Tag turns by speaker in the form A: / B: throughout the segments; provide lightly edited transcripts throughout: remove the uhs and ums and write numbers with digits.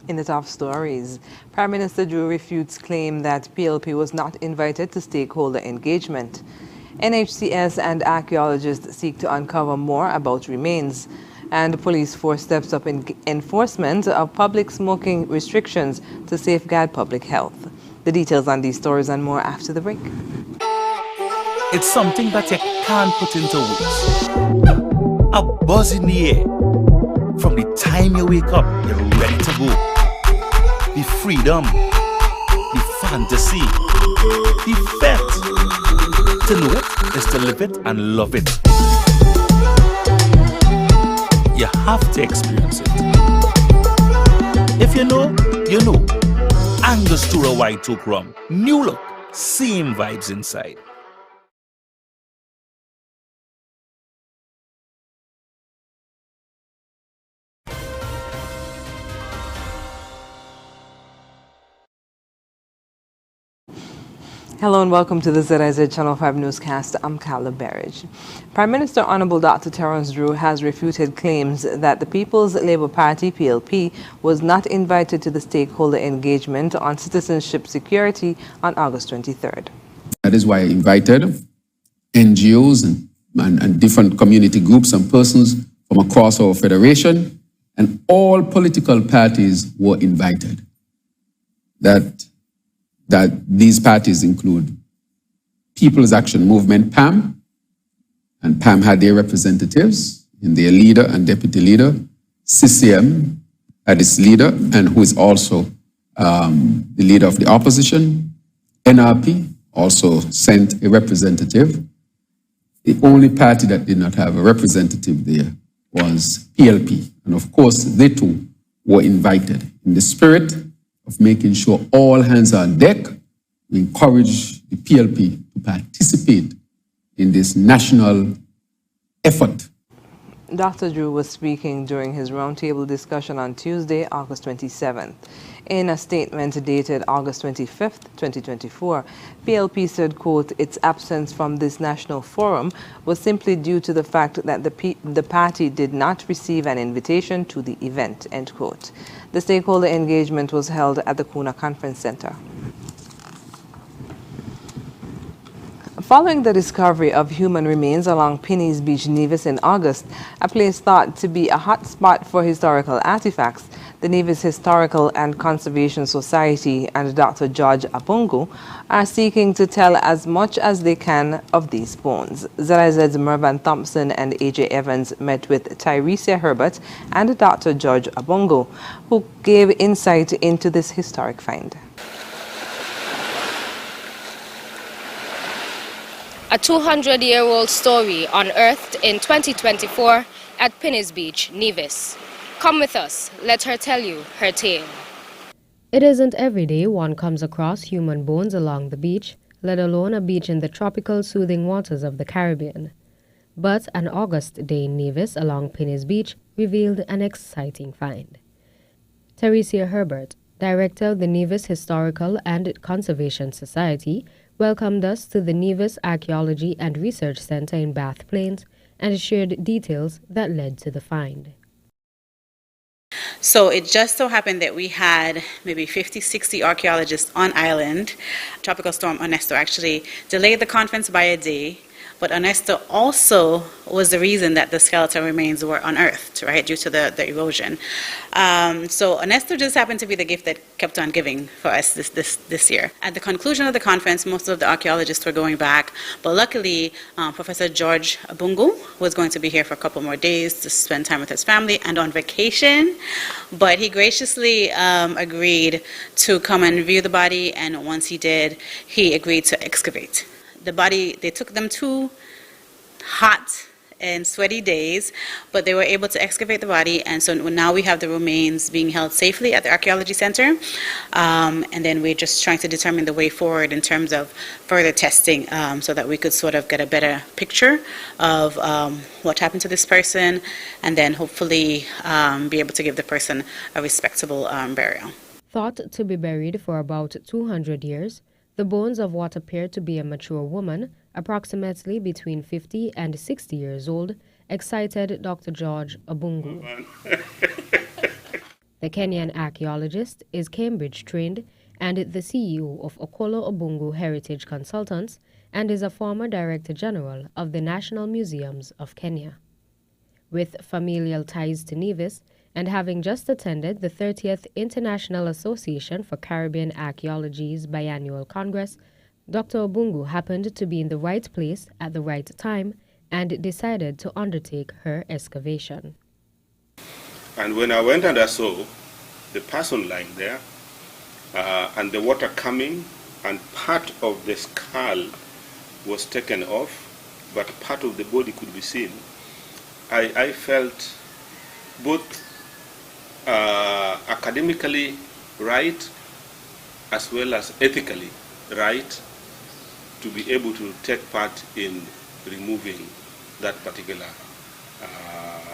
A: In the top stories, Prime Minister Drew refutes claim that PLP was not invited to stakeholder engagement. NHCS and archaeologists seek to uncover more about remains. And police force steps up in enforcement of public smoking restrictions to safeguard public health. The details on these stories and more after the break.
B: It's something that you can't put into words. A buzz in the air. From the time you wake up, you're ready to go. The freedom, the fantasy, the fete. To know it is to live it and love it. You have to experience it. If you know, you know. Angostura White Oak Rum. New look, same vibes inside.
A: Hello and welcome to the ZIZ Channel 5 Newscast. I'm Carla Berridge. Prime Minister Honorable Dr. Terence Drew has refuted claims that the People's Labour Party, PLP, was not invited to the stakeholder engagement on citizenship security on August 23rd.
C: That is why I invited NGOs and different community groups and persons from across our federation, and all political parties were invited. That these parties include People's Action Movement, PAM, and PAM had their representatives in their leader and deputy leader. CCM had its leader, and who is also the leader of the opposition. NRP also sent a representative. The only party that did not have a representative there was PLP. And of course, they too were invited. In the spirit of making sure all hands are on deck, we encourage the PLP to participate in this national effort.
A: Dr. Drew was speaking during his roundtable discussion on Tuesday, August 27th. In a statement dated August 25th, 2024, PLP said, quote, its absence from this national forum was simply due to the fact that the party did not receive an invitation to the event, end quote. The stakeholder engagement was held at the Kuna Conference Center. Following the discovery of human remains along Penny's Beach, Nevis in August, a place thought to be a hot spot for historical artifacts, the Nevis Historical and Conservation Society and Dr. George Abungu are seeking to tell as much as they can of these bones. ZIZ's Mervyn Thompson and AJ Evans met with Tyresia Herbert and Dr. George Abungu, who gave insight into this historic find.
D: A 200-year-old story unearthed in 2024 at Penny's Beach, Nevis. Come with us, let her tell you her tale.
E: It isn't every day one comes across human bones along the beach, let alone a beach in the tropical soothing waters of the Caribbean. But an August day in Nevis along Penny's Beach revealed an exciting find. Tyresia Herbert, director of the Nevis Historical and Conservation Society, welcomed us to the Nevis Archaeology and Research Center in Bath Plains and shared details that led to the find.
F: So it just so happened that we had maybe 50, 60 archaeologists on island. Tropical storm Ernesto actually delayed the conference by a day, but Ernesto also was the reason that the skeletal remains were unearthed, right, due to the erosion. So Ernesto just happened to be the gift that kept on giving for us this year. At the conclusion of the conference, most of the archaeologists were going back, but luckily Professor George Abungu was going to be here for a couple more days to spend time with his family and on vacation, but he graciously agreed to come and view the body, and once he did, he agreed to excavate. The body, they took them 2 hot and sweaty days, but they were able to excavate the body, and so now we have the remains being held safely at the Archaeology Center, and then we're just trying to determine the way forward in terms of further testing so that we could sort of get a better picture of what happened to this person, and then hopefully be able to give the person a respectable burial.
E: Thought to be buried for about 200 years, the bones of what appeared to be a mature woman, approximately between 50 and 60 years old, excited Dr. George Abungu. The The Kenyan archaeologist is Cambridge-trained and the CEO of Okolo Obungu Heritage Consultants and is a former Director General of the National Museums of Kenya. With familial ties to Nevis and having just attended the 30th International Association for Caribbean Archaeology's biannual Congress, Dr. Obungu happened to be in the right place at the right time and decided to undertake her excavation.
G: And when I went and I saw the person lying there and the water coming, and part of the skull was taken off, but part of the body could be seen, I felt both academically right as well as ethically right to be able to take part in removing that particular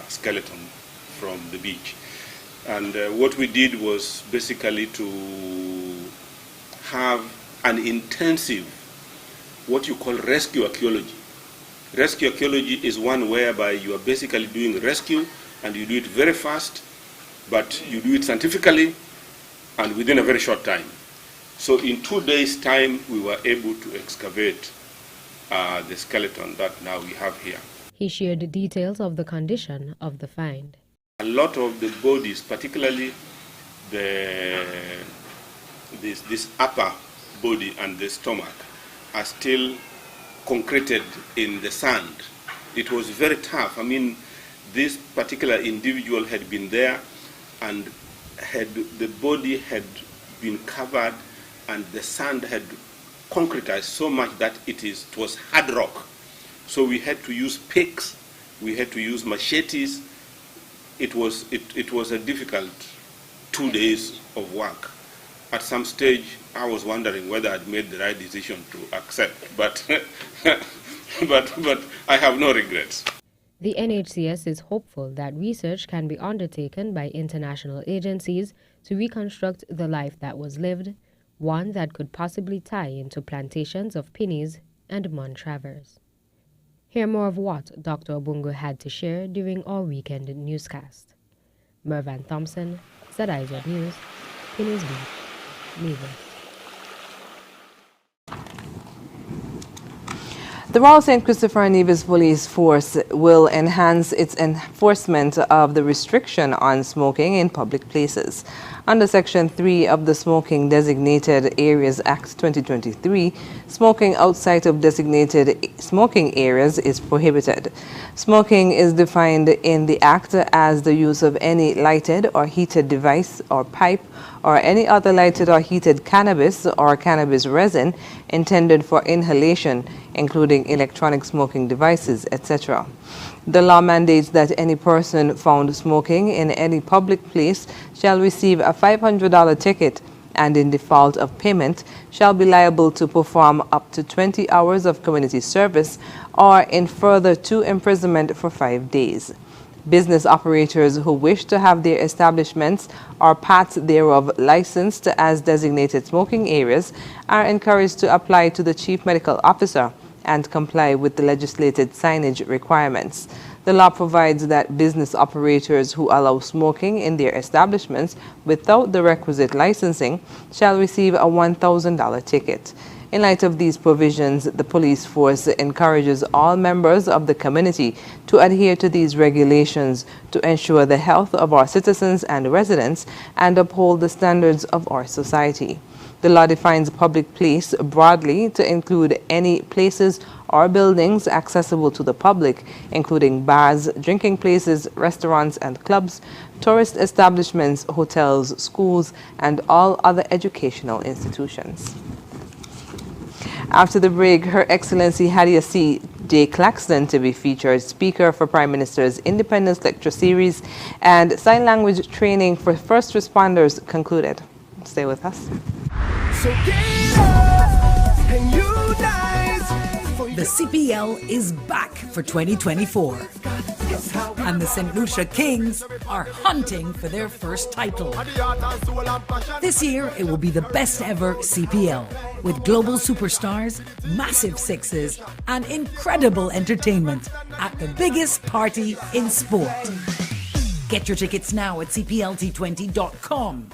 G: skeleton from the beach. And what we did was basically to have an intensive, what you call rescue archaeology. Rescue archaeology is one whereby you are basically doing rescue and you do it very fast, but you do it scientifically and within a very short time. So in 2 days' time, we were able to excavate the skeleton that now we have here.
E: He shared details of the condition of the find.
G: A lot of the bodies, particularly this upper body and the stomach, are still concreted in the sand. It was very tough. I mean, this particular individual had been there and the body had been covered and the sand had concretized so much that it was hard rock. So we had to use picks, we had to use machetes. It was a difficult 2 days of work. At some stage, I was wondering whether I'd made the right decision to accept, but but I have no regrets.
E: The NHCS is hopeful that research can be undertaken by international agencies to reconstruct the life that was lived, one that could possibly tie into plantations of pinnies and Montravers. Hear more of what Dr. Obungu had to share during our weekend newscast. Mervan Thompson, ZIZ News, Pinnies Beach, Nevis.
A: The Royal St. Christopher and Nevis Police Force will enhance its enforcement of the restriction on smoking in public places. Under Section 3 of the Smoking Designated Areas Act 2023, smoking outside of designated smoking areas is prohibited. Smoking is defined in the Act as the use of any lighted or heated device or pipe or any other lighted or heated cannabis or cannabis resin intended for inhalation, including electronic smoking devices, etc. The law mandates that any person found smoking in any public place shall receive a $500 ticket and in default of payment shall be liable to perform up to 20 hours of community service or in further to imprisonment for 5 days. Business operators who wish to have their establishments or parts thereof licensed as designated smoking areas are encouraged to apply to the Chief Medical Officer and comply with the legislated signage requirements. The law provides that business operators who allow smoking in their establishments without the requisite licensing shall receive a $1,000 ticket. In light of these provisions, the police force encourages all members of the community to adhere to these regulations to ensure the health of our citizens and residents and uphold the standards of our society. The law defines public place broadly to include any places or buildings accessible to the public, including bars, drinking places, restaurants and clubs, tourist establishments, hotels, schools, and all other educational institutions. After the break, Her Excellency Hadia C. J. Claxton to be featured speaker for Prime Minister's Independence Lecture Series and sign language training for first responders concluded. Stay with us.
H: So get up and unite.
I: The CPL is back for 2024. And the St. Lucia Kings are hunting for their first title. This year, it will be the best ever CPL, with global superstars, massive sixes, and incredible entertainment at the biggest party in sport. Get your tickets now at cplt20.com.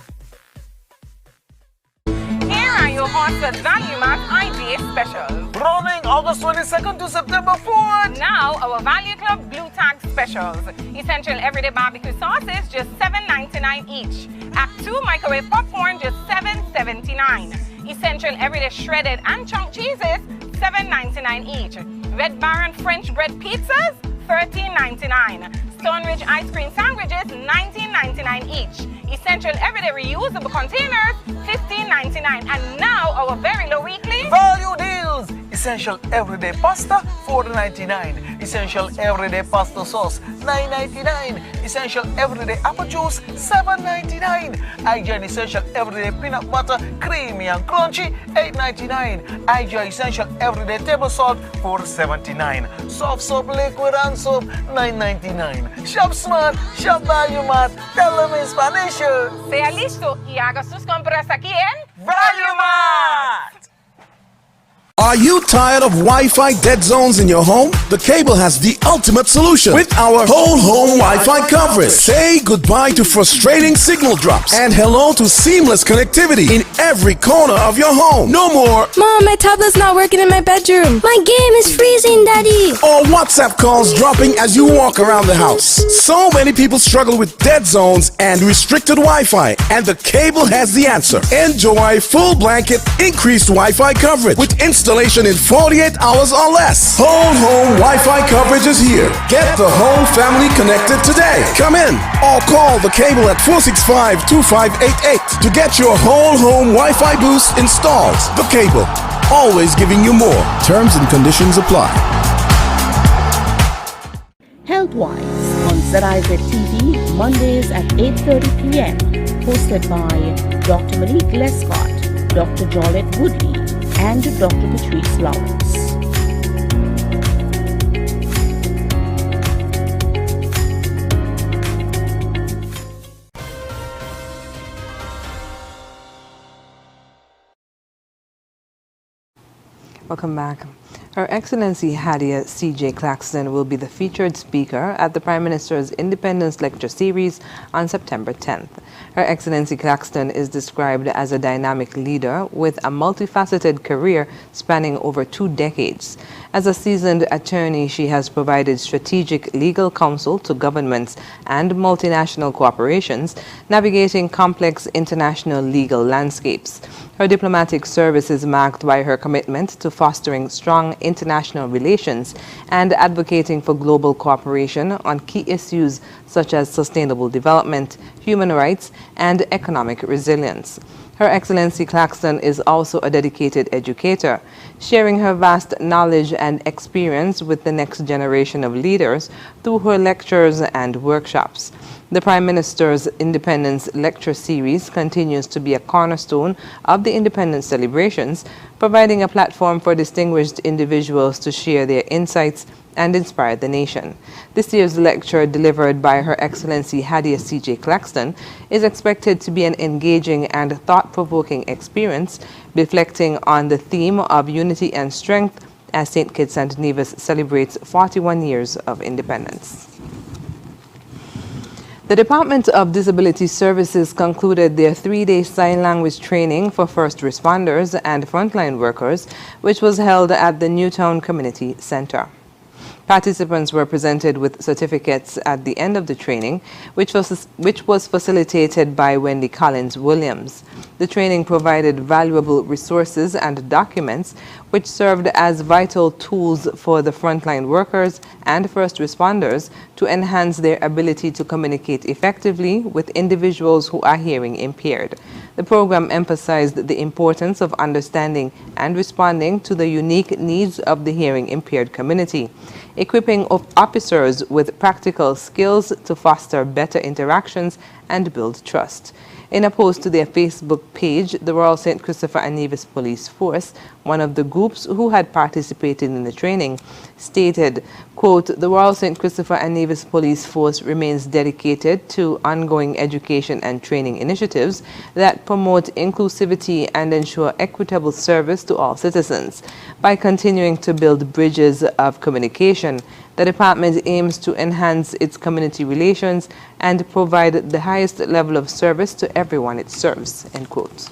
J: Here are your Horses Value Mart IDA specials.
H: Running August 22nd to September 4th.
J: Now, our Value Club Blue Tag specials. Essential everyday barbecue sauces, just $7.99 each. Act 2 microwave popcorn, just $7.79. Essential everyday shredded and chunk cheeses, $7.99 each. Red Baron French bread pizzas, $13.99. Stone Ridge ice cream sandwiches, $19.99 each. Essential everyday reusable containers, $15.99. And now our very low weekly
H: Value deals. Essential everyday pasta, $4.99. Essential everyday pasta sauce, $9.99. Essential everyday apple juice, $7.99. IGN Essential everyday peanut butter, creamy and crunchy, $8.99. IGN Essential everyday table salt, $4.79. Soft soap, liquid and soap, $9.99. Shop smart, shop value mart. Tell them in Spanish.
J: sea listo y haga sus compras aquí en
H: Value Mart.
K: Are you tired of Wi-Fi dead zones in your home? The Cable has the ultimate solution with our whole home Wi-Fi coverage. Say goodbye to frustrating signal drops and hello to seamless connectivity in every corner of your home. No more
L: Mom, my tablet's not working in my bedroom. My game is freezing, Daddy.
K: or WhatsApp calls dropping as you walk around the house. So many people struggle with dead zones and restricted Wi-Fi, and the Cable has the answer. Enjoy full blanket increased Wi-Fi coverage with installation in 48 hours or less. Whole home Wi-Fi coverage is here. Get the whole family connected today. Come in or call the Cable at 465-2588 to get your whole home Wi-Fi boost installed. The Cable, always giving you more. Terms and conditions apply.
M: Healthwise on ZIZ TV, Mondays at 8:30 p.m. Hosted by Dr. Malik Lescott, Dr. Jolette Woodley, and Dr. Patrice Lawrence.
A: Welcome back. Her Excellency Hadia C.J. Claxton will be the featured speaker at the Prime Minister's Independence Lecture Series on September 10th. Her Excellency Claxton is described as a dynamic leader with a multifaceted career spanning over 2 decades. As a seasoned attorney, she has provided strategic legal counsel to governments and multinational corporations, navigating complex international legal landscapes. Her diplomatic service is marked by her commitment to fostering strong international relations and advocating for global cooperation on key issues such as sustainable development, human rights, and economic resilience. Her Excellency Claxton is also a dedicated educator, sharing her vast knowledge and experience with the next generation of leaders through her lectures and workshops. The Prime Minister's Independence Lecture Series continues to be a cornerstone of the independence celebrations, providing a platform for distinguished individuals to share their insights and inspire the nation. This year's lecture, delivered by Her Excellency Hadia C.J. Claxton, is expected to be an engaging and thought-provoking experience, reflecting on the theme of unity and strength as St. Kitts and Nevis celebrates 41 years of independence. The Department of Disability Services concluded their 3-day sign language training for first responders and frontline workers, which was held at the Newtown Community Center. Participants were presented with certificates at the end of the training, which was facilitated by Wendy Collins Williams. The training provided valuable resources and documents which served as vital tools for the frontline workers and first responders to enhance their ability to communicate effectively with individuals who are hearing impaired. The program emphasized the importance of understanding and responding to the unique needs of the hearing impaired community, equipping officers with practical skills to foster better interactions and build trust. In a post to their Facebook page, the Royal St. Christopher and Nevis Police Force, one of the groups who had participated in the training, stated, quote, "The Royal St. Christopher and Nevis Police Force remains dedicated to ongoing education and training initiatives that promote inclusivity and ensure equitable service to all citizens. By continuing to build bridges of communication, The department aims to enhance its community relations and provide the highest level of service to everyone it serves, end quote.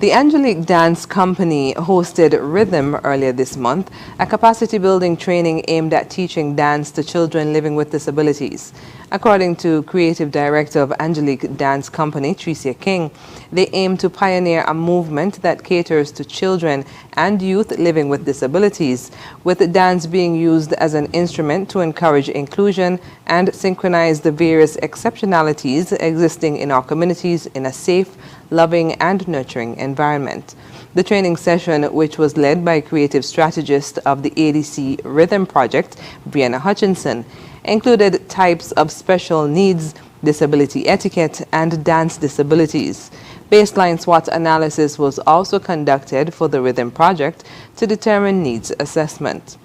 A: The Angelique Dance Company hosted Rhythm earlier this month, a capacity building training aimed at teaching dance to children living with disabilities. According to Creative Director of Angelique Dance Company, Tricia King, they aim to pioneer a movement that caters to children and youth living with disabilities, with dance being used as an instrument to encourage inclusion and synchronize the various exceptionalities existing in our communities in a safe, loving and nurturing environment. The training session, which was led by creative strategist of the ADC Rhythm Project, Brianna Hutchinson, included types of special needs, disability etiquette, and dance disabilities. Baseline SWOT analysis was also conducted for the Rhythm Project to determine needs assessment.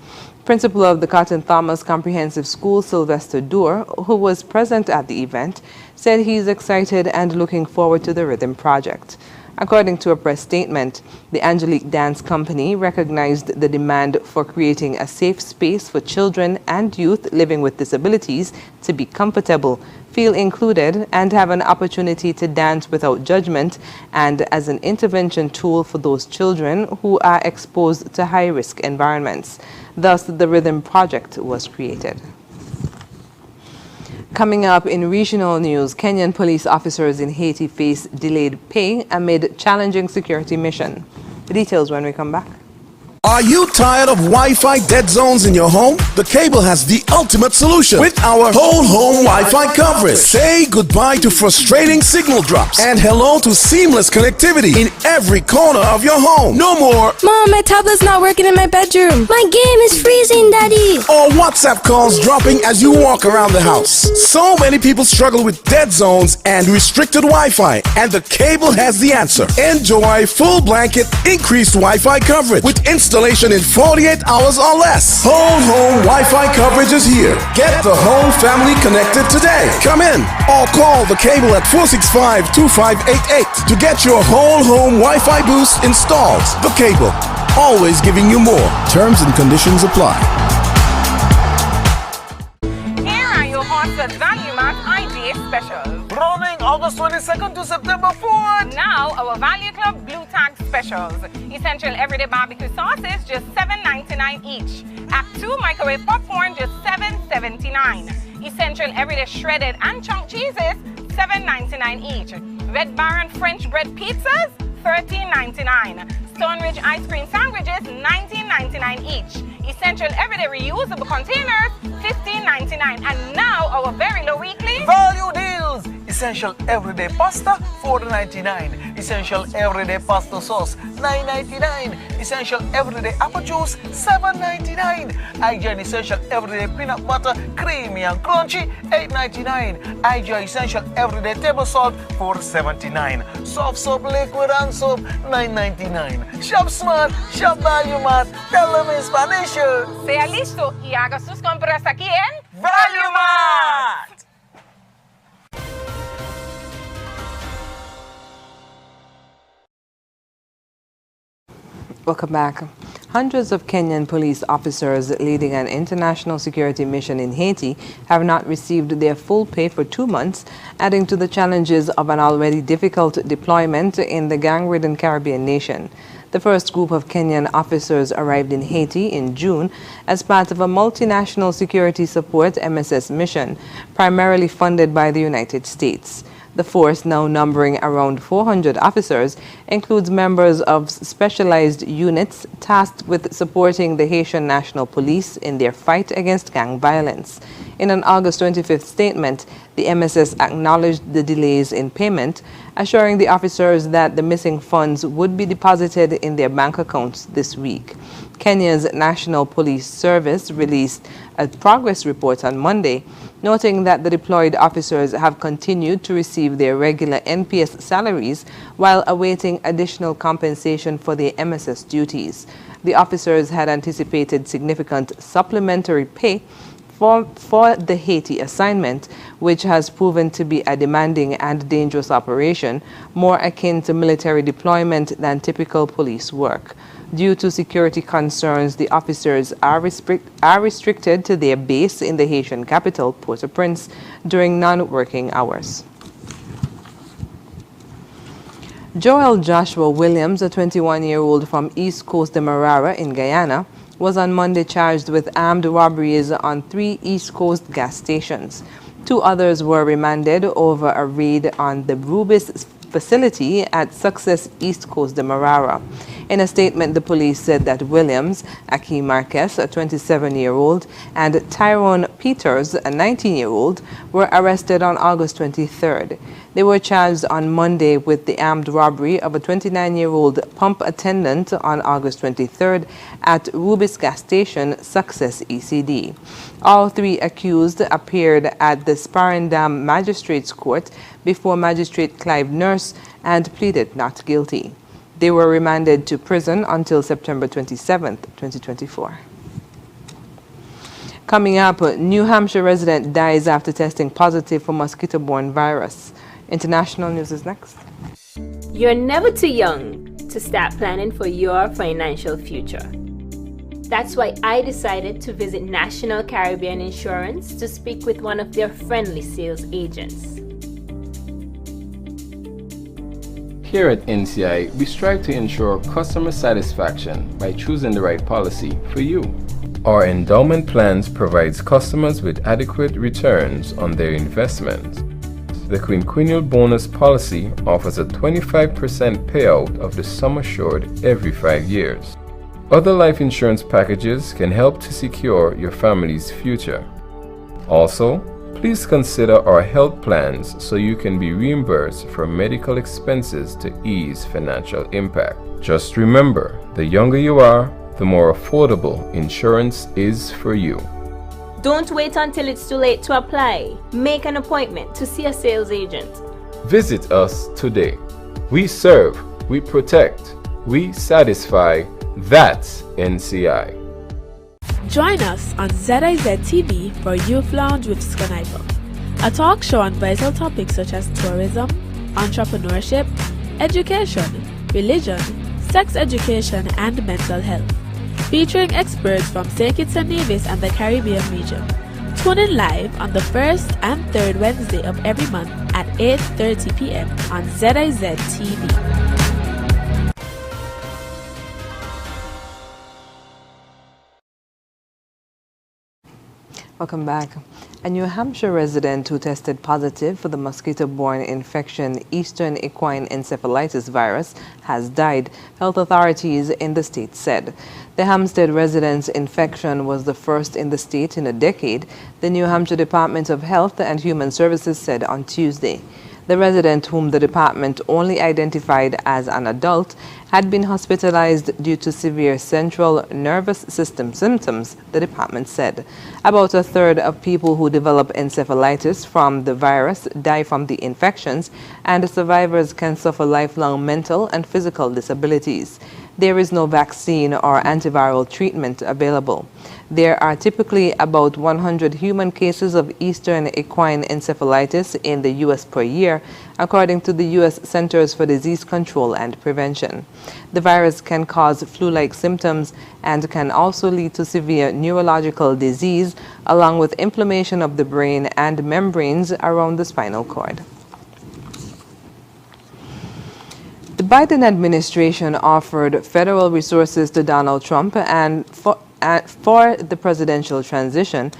A: Principal of the Cotton Thomas Comprehensive School, Sylvester Doer, who was present at the event, said he's excited and looking forward to the Rhythm Project. According to a press statement, the Angelique Dance Company recognized the demand for creating a safe space for children and youth living with disabilities to be comfortable, feel included, and have an opportunity to dance without judgment, and as an intervention tool for those children who are exposed to high-risk environments. Thus, the Rhythm Project was created. Coming up in regional news, Kenyan police officers in Haiti face delayed pay amid challenging security mission. The details when we come back.
K: Are you tired of Wi-Fi dead zones in your home? The Cable has the ultimate solution with our whole home Wi-Fi coverage. Say goodbye to frustrating signal drops and hello to seamless connectivity in every corner of your home. No more
L: Mom, my tablet's not working in my bedroom. My game is freezing, Daddy.
K: or WhatsApp calls dropping as you walk around the house. So many people struggle with dead zones and restricted Wi-Fi, and the Cable has the answer. Enjoy full blanket increased Wi-Fi coverage with installation in 48 hours or less. Whole home Wi-Fi coverage is here. Get the whole family connected today. Come in or call the Cable at 465-2588 to get your whole home Wi-Fi boost installed. The Cable, always giving you more. Terms and conditions apply.
J: Here are your Horses Value Mart IGA specials.
H: Running August 22nd to September 4th.
J: Now, our Value Club Blue Tag specials. Essential everyday barbecue sauces, just $7.99 each. Act 2 microwave popcorn, just $7.79. Essential everyday shredded and chunk cheeses, $7.99 each. Red Baron French bread pizzas, $13.99. Stone Ridge ice cream sandwiches, $19.99 each. Essential everyday reusable containers, $15.99. And now our very low weekly
H: Value deals. Essential everyday pasta, $4.99. Essential everyday pasta sauce, $9.99. Essential everyday apple juice, $7.99. IGN Essential everyday peanut butter, creamy and crunchy, $8.99. IGN Essential everyday table salt, $4.79. Soft soap, liquid and soap, $9.99. Shop smart, shop value mart. Tell them in Spanish.
J: sea listo y haga sus compras aquí en
H: Value Mart.
A: Welcome back. Hundreds of Kenyan police officers leading an international security mission in Haiti have not received their full pay for 2 months, adding to the challenges of an already difficult deployment in the gang-ridden Caribbean nation. The first group of Kenyan officers arrived in Haiti in June as part of a multinational security support MSS mission, primarily funded by the United States. The force, now numbering around 400 officers, includes members of specialized units tasked with supporting the Haitian National Police in their fight against gang violence. In an August 25th statement, the MSS acknowledged the delays in payment, assuring the officers that the missing funds would be deposited in their bank accounts this week. Kenya's National Police Service released a progress report on Monday, noting that the deployed officers have continued to receive their regular NPS salaries while awaiting additional compensation for their MSS duties. The officers had anticipated significant supplementary pay for the Haiti assignment, which has proven to be a demanding and dangerous operation, more akin to military deployment than typical police work. Due to security concerns, the officers are restricted to their base in the Haitian capital, Port-au-Prince, during non-working hours. Joel Joshua Williams, a 21-year-old from East Coast Demerara in Guyana, was on Monday charged with armed robberies on 3 East Coast gas stations. 2 others were remanded over a raid on the Rubis facility at Success East Coast Demerara. In a statement, the police said that Williams, Akeem Marquez, a 27-year-old, and Tyrone Peters, a 19-year-old, were arrested on August 23rd. They were charged on Monday with the armed robbery of a 29-year-old pump attendant on August 23rd at Rubis gas station, Success ECD. All 3 accused appeared at the Sparendam Magistrates Court before Magistrate Clive Nurse and pleaded not guilty. They were remanded to prison until September 27, 2024. Coming up, New Hampshire resident dies after testing positive for mosquito-borne virus. International news is next.
N: You're never too young to start planning for your financial future. That's why I decided to visit National Caribbean Insurance to speak with one of their friendly sales agents.
O: Here at NCI, we strive to ensure customer satisfaction by choosing the right policy for you. Our endowment plans provides customers with adequate returns on their investments. The quinquennial bonus policy offers a 25% payout of the sum assured every 5 years. Other life insurance packages can help to secure your family's future. Also, please consider our health plans so you can be reimbursed for medical expenses to ease financial impact. Just remember, the younger you are, the more affordable insurance is for you.
N: Don't wait until it's too late to apply. Make an appointment to see a sales agent.
O: Visit us today. We serve, we protect, we satisfy. That's NCI.
P: Join us on ZIZ TV for Youth Lounge with Sconival, a talk show on vital topics such as tourism, entrepreneurship, education, religion, sex education, and mental health, featuring experts from St. Kitts and Nevis and the Caribbean region. Tune in live on the 1st and 3rd Wednesday of every month at 8:30 p.m. on ZIZ TV.
A: Welcome back. A New Hampshire resident who tested positive for the mosquito-borne infection Eastern equine encephalitis virus has died, health authorities in the state said. The Hampstead resident's infection was the first in the state in a decade, the New Hampshire Department of Health and Human Services said on Tuesday. The resident, whom the department only identified as an adult, had been hospitalized due to severe central nervous system symptoms, the department said. About a third of people who develop encephalitis from the virus die from the infections, and survivors can suffer lifelong mental and physical disabilities. There is no vaccine or antiviral treatment available. There are typically about 100 human cases of Eastern equine encephalitis in the U.S. per year, according to the U.S. Centers for Disease Control and Prevention. The virus can cause flu-like symptoms and can also lead to severe neurological disease, along with inflammation of the brain and membranes around the spinal cord. The Biden administration offered federal resources to Donald Trump and for the presidential transition,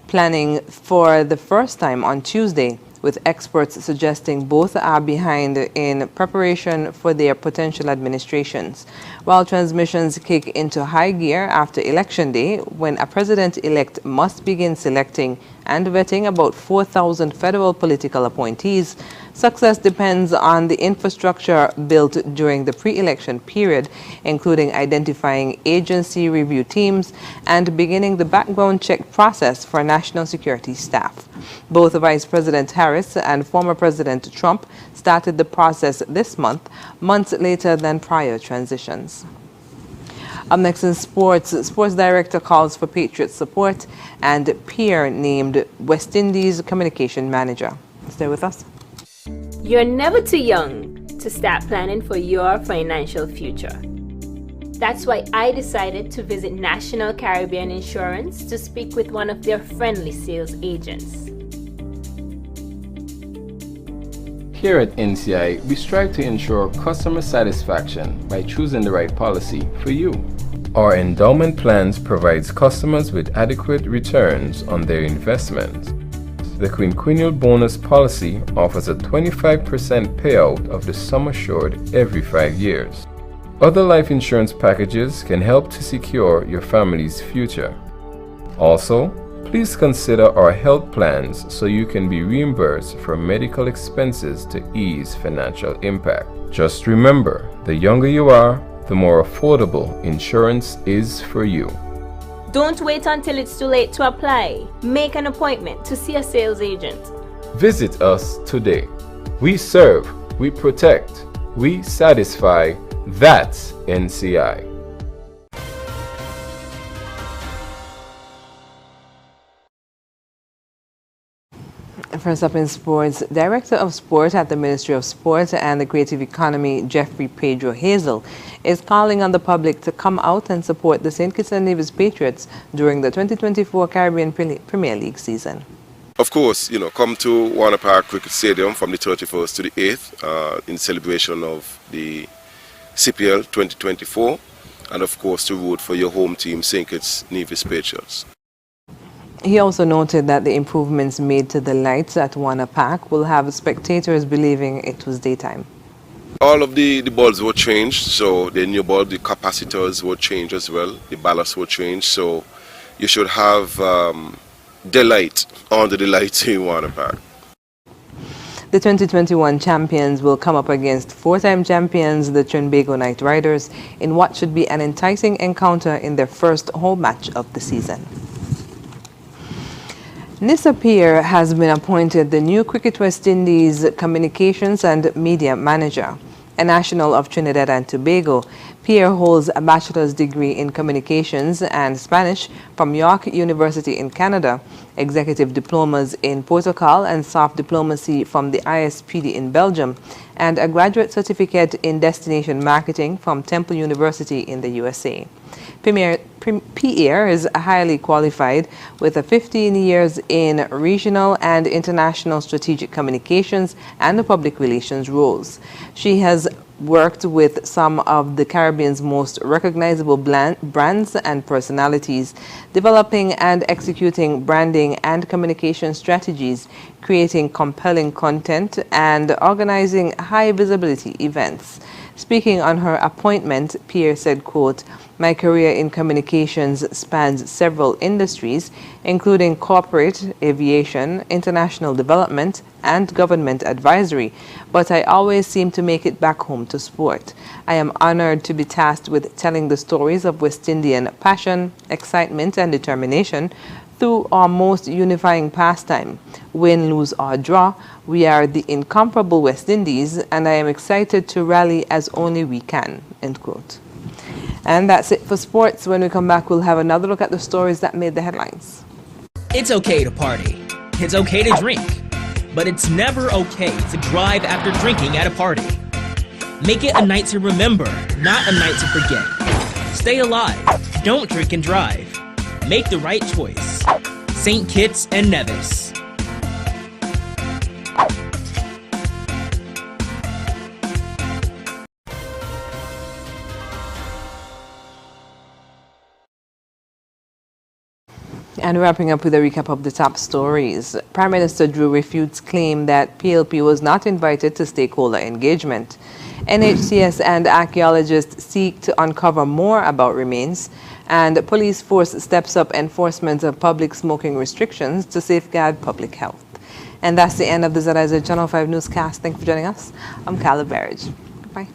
A: planning for the first time on Tuesday, with experts suggesting both are behind in preparation for their potential administrations. While transmissions kick into high gear after Election Day, when a president-elect must begin selecting and vetting about 4,000 federal political appointees, success depends on the infrastructure built during the pre-election period, including identifying agency review teams and beginning the background check process for national security staff. Both Vice President Harris and former President Trump started the process this month, months later than prior transitions. Up next in sports, sports director calls for Patriots support and peer named West Indies communication manager. Stay with us.
N: You're never too young to start planning for your financial future. That's why I decided to visit National Caribbean Insurance to speak with one of their friendly sales agents.
O: Here at NCI, we strive to ensure customer satisfaction by choosing the right policy for you. Our endowment plans provides customers with adequate returns on their investments. The quinquennial bonus policy offers a 25% payout of the sum assured every 5 years. Other life insurance packages can help to secure your family's future. Also, please consider our health plans so you can be reimbursed for medical expenses to ease financial impact. Just remember, the younger you are, the more affordable insurance is for you.
N: Don't wait until it's too late to apply. Make an appointment to see a sales agent.
O: Visit us today. We serve, we protect, we satisfy. That's NCI.
A: First up in sports, Director of Sport at the Ministry of Sport and the Creative Economy, Jeffrey Pedro Hazel, is calling on the public to come out and support the St. Kitts and Nevis Patriots during the 2024 Caribbean Premier League season.
Q: Of course, come to Warner Park Cricket Stadium from the 31st to the 8th in celebration of the CPL 2024, and of course to root for your home team, St. Kitts Nevis Patriots.
A: He also noted that the improvements made to the lights at Warner Park will have spectators believing it was daytime.
Q: All of the bulbs were changed, so the new bulb, the capacitors were changed as well, the ballasts were changed, so you should have daylight under the lights in Warner Park.
A: The 2021 champions will come up against four-time champions, the Trinbago Knight Riders, in what should be an enticing encounter in their first home match of the season. Nissa Peer has been appointed the new Cricket West Indies Communications and Media Manager. A national of Trinidad and Tobago, Pierre holds a bachelor's degree in communications and Spanish from York University in Canada, executive diplomas in protocol and soft diplomacy from the ISPD in Belgium, and a graduate certificate in destination marketing from Temple University in the USA. Pierre is highly qualified with 15 years in regional and international strategic communications and public relations roles. She has worked with some of the Caribbean's most recognizable brands and personalities, developing and executing branding and communication strategies, creating compelling content, and organizing high visibility events. Speaking on her appointment, Pierre said, quote, "My career in communications spans several industries, including corporate, aviation, international development, and government advisory, but I always seem to make it back home to sport. I am honored to be tasked with telling the stories of West Indian passion, excitement, and determination through our most unifying pastime. Win, lose, or draw, we are the incomparable West Indies, and I am excited to rally as only we can," end quote. And that's it for sports. When we come back, we'll have another look at the stories that made the headlines.
R: It's okay to party. It's okay to drink. But it's never okay to drive after drinking at a party. Make it a night to remember, not a night to forget. Stay alive. Don't drink and drive. Make the right choice. St. Kitts and Nevis.
A: And wrapping up with a recap of the top stories. Prime Minister Drew refutes claim that PLP was not invited to stakeholder engagement. NHCS and archaeologists seek to uncover more about remains. And police force steps up enforcement of public smoking restrictions to safeguard public health. And that's the end of the ZIZ Channel 5 Newscast. Thank you for joining us. I'm Caleb Barrage. Bye.